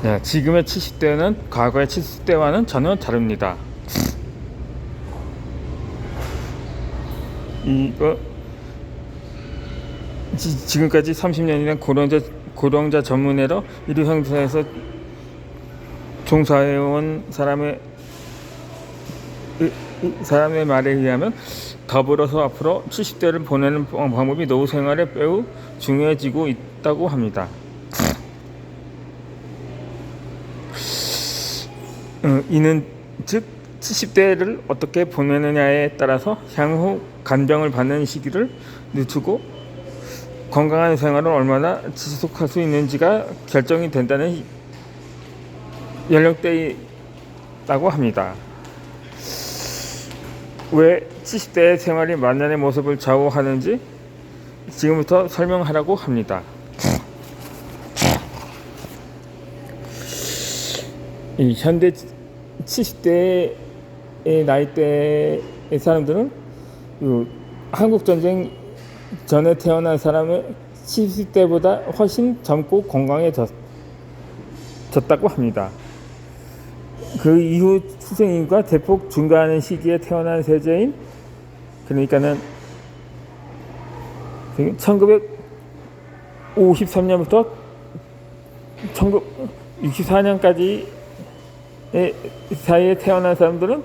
네, 지금의 70대는 과거의 70대와는 전혀 다릅니다. 이거 지금까지 30년이나 고령자 전문의로 의료상사에서 종사해온 사람의 말에 의하면, 더불어서 앞으로 70대를 보내는 방법이 노후 생활에 매우 중요해지고 있다고 합니다. 이는 즉 70대를 어떻게 보내느냐에 따라서 향후 간병을 받는 시기를 늦추고 건강한 생활을 얼마나 지속할 수 있는지가 결정이 된다는 연령대라고 합니다. 왜 70대의 생활이 만년의 모습을 좌우하는지 지금부터 설명하라고 합니다. 이 현대 70대의 나이대의 사람들은 한국전쟁 전에 태어난 사람의 70대보다 훨씬 젊고 건강해졌다고 합니다. 그 이후 출생인구가 대폭 증가하는 시기에 태어난 세대인, 그러니까는 1953년부터 1964년까지 사이에 태어난 사람들은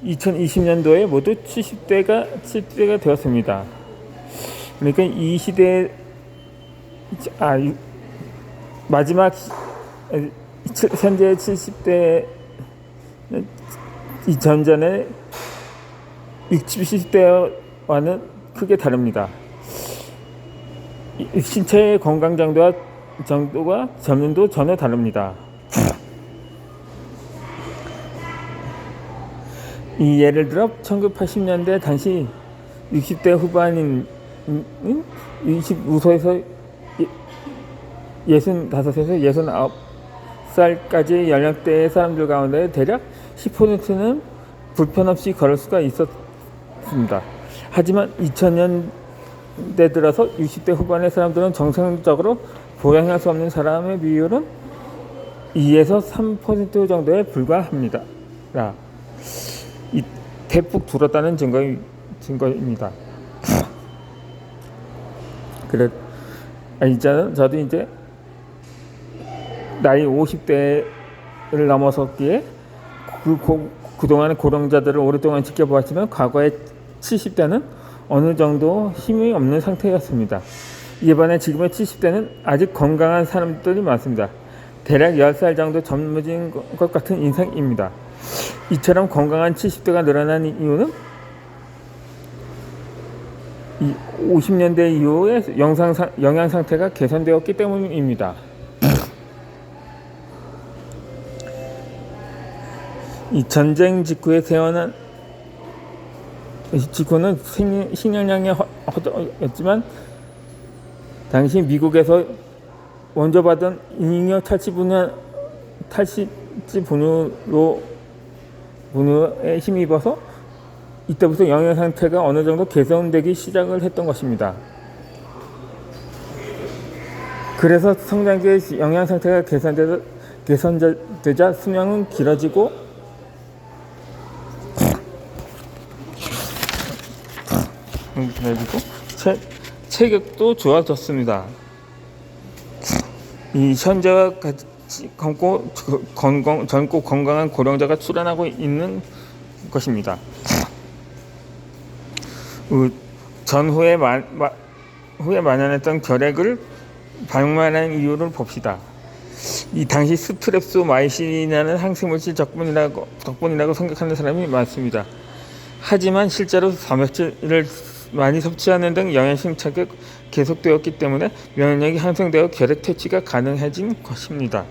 2020년도에 모두 70대가 되었습니다. 그러니까 이 시대 마지막 현재 70대 이 전전의 60, 70대와는 크게 다릅니다. 신체의 건강 정도가 점도 전혀 다릅니다. 이 예를 들어 1980년대 당시 60대 후반인 25세에서 65세에서 69살까지의 연령대의 사람들 가운데 대략 10%는 불편 없이 걸을 수가 있었습니다. 하지만 2000년대 들어서 60대 후반의 사람들은 정상적으로 보행할 수 없는 사람의 비율은 2에서 3% 정도에 불과합니다. 이 대폭 줄었다는 증거입니다. 그래, 저도 이제 나이 50대를 넘어섰기에 그동안의 고령자들을 오랫동안 지켜보았지만 과거의 70대는 어느 정도 힘이 없는 상태였습니다. 이에 반해 지금의 70대는 아직 건강한 사람들이 많습니다. 대략 10살 정도 젊어진 것 같은 인상입니다. 이처럼 건강한 70대가 늘어난 이유는 이 50년대 이후에 영양 상태가 개선되었기 때문입니다. 이 전쟁 직후에 태어난 직후는 신현량이 허였지만 당시 미국에서 원조 받은 인잉여 탈취 분유에 힘입어서 이때부터 영양 상태가 어느 정도 개선되기 시작을 했던 것입니다. 그래서 성장기의 영양 상태가 개선되자 수명은 길어지고 체격도 좋아졌습니다. 이 현재와 같이 젊고 건강한 고령자가 출현하고 있는 것입니다. 전후에 만연했던 결핵을 발만한 이유를 봅시다. 이 당시 스트랩소마이신이라는 항생물질 덕분이라고 생각하는 사람이 많습니다. 하지만 실제로 단백질을 많이 섭취하는 등 영양성 차가 계속되었기 때문에 면역력이 향상되어 결핵 퇴치가 가능해진 것입니다.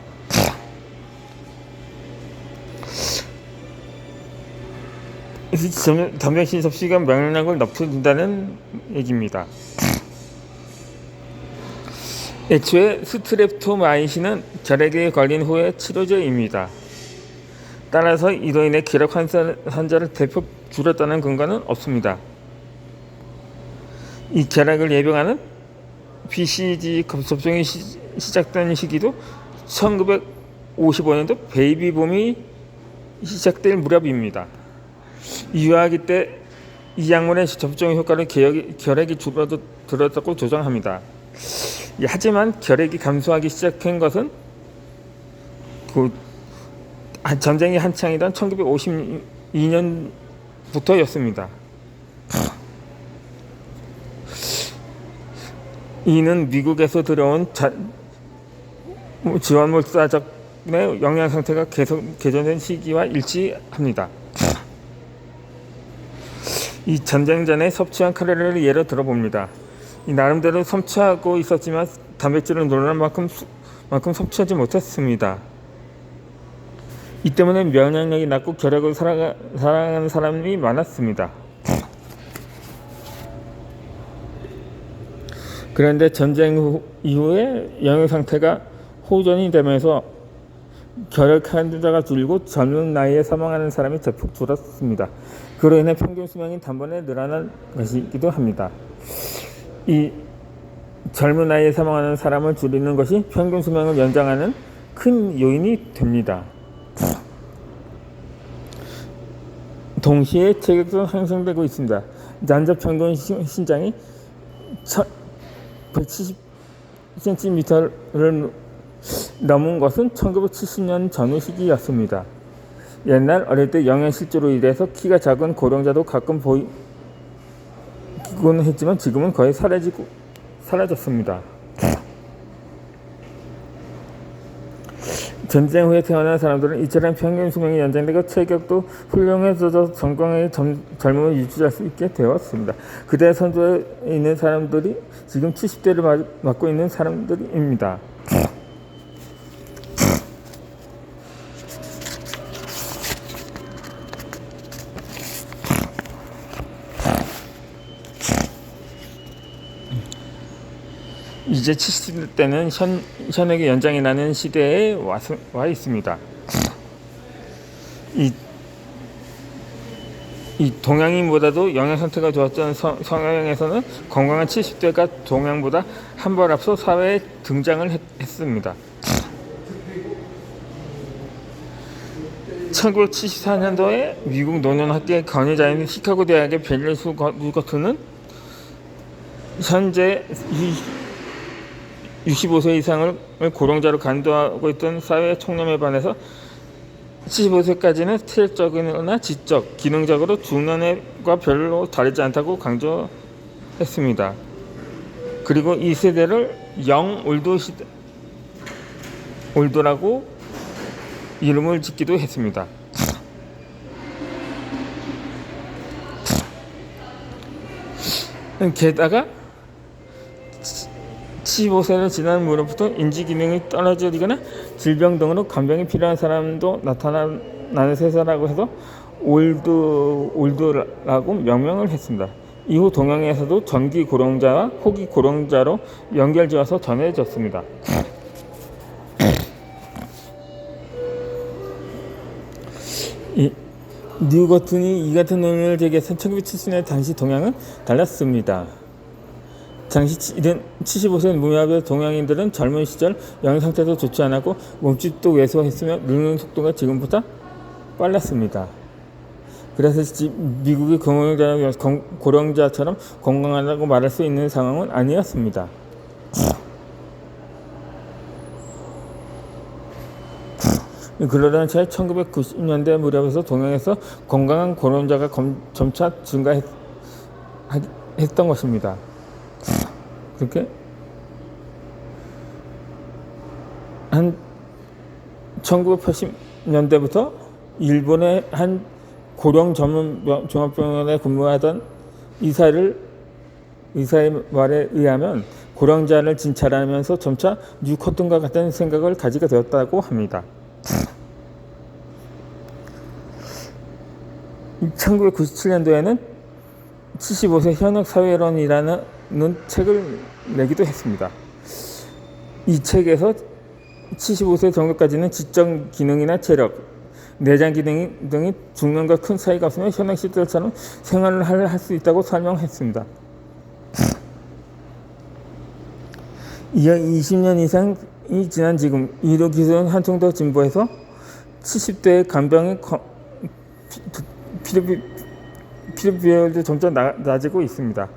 단백질 섭취가 면역력을 높여준다는 얘기입니다. 애초에 스트랩토마이신은 결핵에 걸린 후의 치료제입니다. 따라서 이로 인해 결핵 환자를 대폭 줄였다는 근거는 없습니다. 이 결핵을 예방하는 BCG 접종이 시작된 시기도 1955년도 베이비붐이 시작될 무렵입니다. 유아기 때 이 약물의 접종 효과로 결핵이 줄어들었다고 조장합니다. 하지만 결핵이 감소하기 시작한 것은 전쟁이 한창이던 1952년부터였습니다. 이는 미국에서 들어온 지원물자적의 영양 상태가 계속 개선된 시기와 일치합니다. 이 전쟁 전에 섭취한 칼로리를 예로 들어봅니다. 이 나름대로 섭취하고 있었지만 단백질을 놀랄 만큼 섭취하지 못했습니다. 이 때문에 면역력이 낮고 결핵을 살아가는 사람이 많았습니다. 그런데 전쟁 이후에 영양 상태가 호전이 되면서 결핵 환자가 줄고 젊은 나이에 사망하는 사람이 대폭 줄었습니다. 그로 인해 평균 수명이 단번에 늘어난 것이기도 합니다. 이 젊은 나이에 사망하는 사람을 줄이는 것이 평균 수명을 연장하는 큰 요인이 됩니다. 동시에 체격도 상승되고 있습니다. 남자 평균 신장이 170cm를 넘은 것은 1970년 전후 시기였습니다. 옛날 어릴 때 영양실조로 인해서 키가 작은 고령자도 가끔 보이곤 했지만 지금은 거의 사라졌습니다. 전쟁 후에 태어난 사람들은 이처럼 평균 수명이 연장되고 체격도 훌륭해져서 건강하게 젊음을 유지할 수 있게 되었습니다. 그대 선조에 있는 사람들이 지금 70대를 맞고 있는 사람들입니다. 이제 70대는 현역의 연장이 나는 시대에 와 있습니다. 이 동양인보다도 영양 상태가 좋았던 서양에서는 건강한 70대가 동양보다 한 발 앞서 사회에 등장을 했습니다. 1974년도에 미국 노년학계 권위자인 시카고 대학의 벨리스 루거트는 현재 65세 이상을 고령자로 간주하고 있던 사회 총념에 반해서 75세까지는 체력적이나 지적, 기능적으로 중년과 별로 다르지 않다고 강조했습니다. 그리고 이 세대를 영 올드라고 이름을 짓기도 했습니다. 게다가 75세를 지난 무렵부터 인지 기능이 떨어지거나 질병 등으로 간병이 필요한 사람도 나타나는 세대라고 해서 올드라고 명명을 했습니다. 이후 동양에서도 전기 고령자와 호기 고령자로 연결지어서 전해졌습니다. 뉴거튼이 이 같은 논문을 제기해서 1970년대 당시 동양은 달랐습니다. 당시 75세 무렵의 동양인들은 젊은 시절 영양 상태도 좋지 않았고 몸집도 왜소했으며 늙는 속도가 지금보다 빨랐습니다. 그래서 미국의 고령자처럼 건강하다고 말할 수 있는 상황은 아니었습니다. 그러던 차에 1990년대 무렵에서 동양에서 건강한 고령자가 점차 증가했던 것입니다. 그렇게 한 1980년대부터 일본의 한 고령 전문 종합병원에 근무하던 의사의 말에 의하면 고령자를 진찰하면서 점차 뉴코튼과 같은 생각을 가지게 되었다고 합니다. 1997년도에는 75세 현역 사회론이라는 책을 내기도 했습니다. 이 책에서 75세 정도까지는 지적 기능이나 체력, 내장 기능 등이 중년과 큰 차이가 없으며 현역 시절처럼 생활을 할 수 있다고 설명했습니다. 이어 20년 이상 지난 지금 의료 기술은 한층 더 진보해서 70대의 간병의 필요 비율도 점점 낮아지고 있습니다.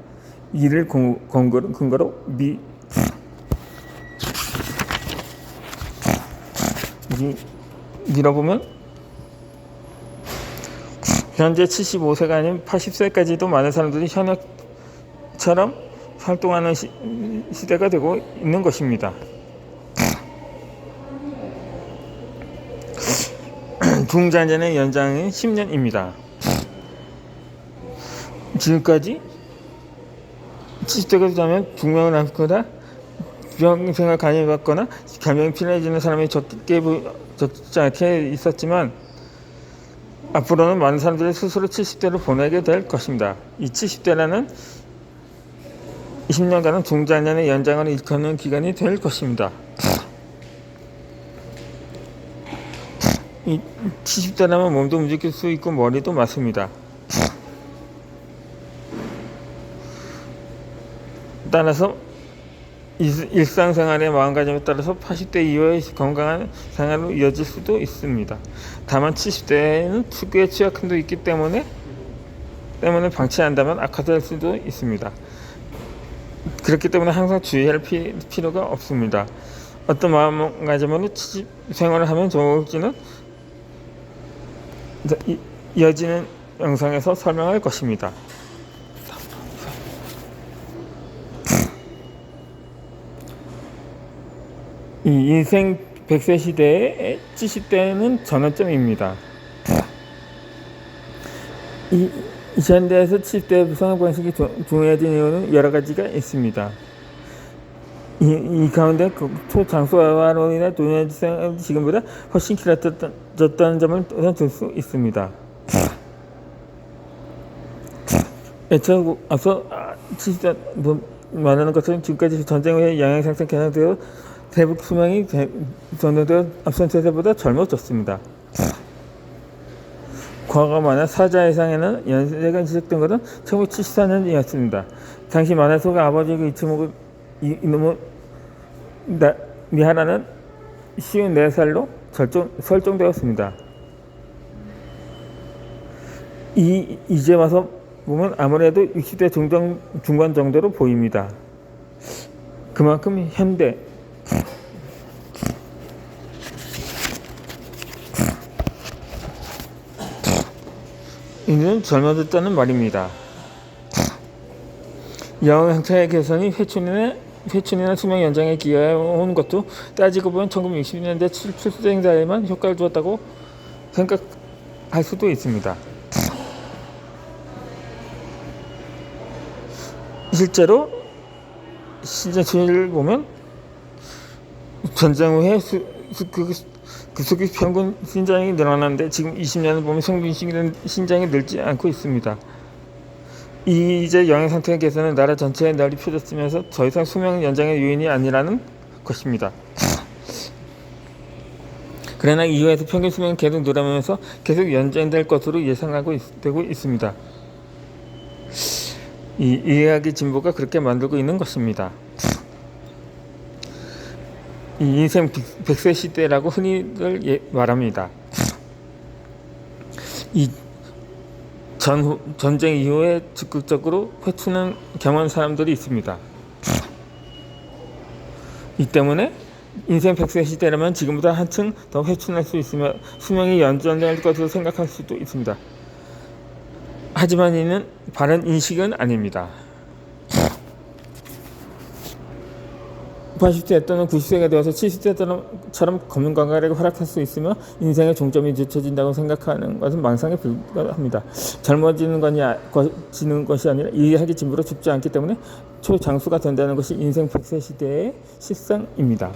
이를 근거로 밀어보면 현재 75세가 아닌 80세까지도 많은 사람들이 현역처럼 활동하는 시대가 되고 있는 것입니다. 중장년의 연장은 10년입니다. 지금까지 70대가 되면 중병을 앓거나 병생을 간이받거나 감염이 필요해지는 사람이 적지 않게 있었지만 앞으로는 많은 사람들이 스스로 70대를 보내게 될 것입니다. 이 70대라는 20년간은 중장년의 연장을 일컫는 기간이 될 것입니다. 이 70대라면 몸도 움직일 수 있고 머리도 맞습니다. 따라서 일상생활의 마음가짐에 따라서 80대 이후의 건강한 생활로 이어질 수도 있습니다. 다만 70대에는 특유의 취약함도 있기 때문에 방치한다면 악화될 수도 있습니다. 그렇기 때문에 항상 주의할 필요가 없습니다. 어떤 마음가짐으로 생활을 하면 좋을지는 이어지는 영상에서 설명할 것입니다. 이 인생 100세 시대의 70대는 전환점입니다. 이 현대에서 70대 생활 방식이 중요해진 이유는 여러 가지가 있습니다. 이 가운데 초장소화로 인해 노년의 생활이 지금보다 훨씬 길어졌다는 점을 들 수 있습니다. 애초에 앞서 70대 말하는 것처럼 지금까지 전쟁 후에 영양상태 개선되어 대북 수명이 전후되어 앞선 세대보다 젊어졌습니다. 과거 만화 사자 이상에는 연세가 지속된 것은 1974년이었습니다. 당시 만화 속의 아버지가 이놈의 미하라는 54살로 설정되었습니다. 이제 와서 보면 아무래도 60대 중반 정도로 보입니다. 그만큼 현대 이는 젊어졌다는 말입니다. 영 형태의 개선이 회춘이나 수명 연장에 기여해 온 것도 따지고 보면 1960년대 출생자에만 효과를 주었다고 생각할 수도 있습니다. 실제로 신장치를 보면 전쟁 후에 급속히 평균 신장이 늘어났는데 지금 20년을 보면 평균 신장이 늘지 않고 있습니다. 이제 영양 상태 개선은 나라 전체에 널리 펴졌으면서 더 이상 수명 연장의 요인이 아니라는 것입니다. 그러나 이후에도 평균 수명은 계속 늘어나면서 계속 연장될 것으로 되고 있습니다. 이 의학의 진보가 그렇게 만들고 있는 것입니다. 이 인생 100세 시대라고 흔히들 말합니다. 이 전쟁 이후에 적극적으로 회춘을 경험한 사람들이 있습니다. 이 때문에 인생 100세 시대라면 지금보다 한층 더 회춘할 수 있으며 수명이 연장될 것으로 생각할 수도 있습니다. 하지만 이는 바른 인식은 아닙니다. 80세 또는 90세가 되어서 70세처럼 검은 건강하게 활약할 수 있으며 인생의 종점이 늦춰진다고 생각하는 것은 망상에 불과합니다. 젊어지는 것이 아니라 이해하기 진보로 죽지 않기 때문에 초장수가 된다는 것이 인생 100세 시대의 실상입니다.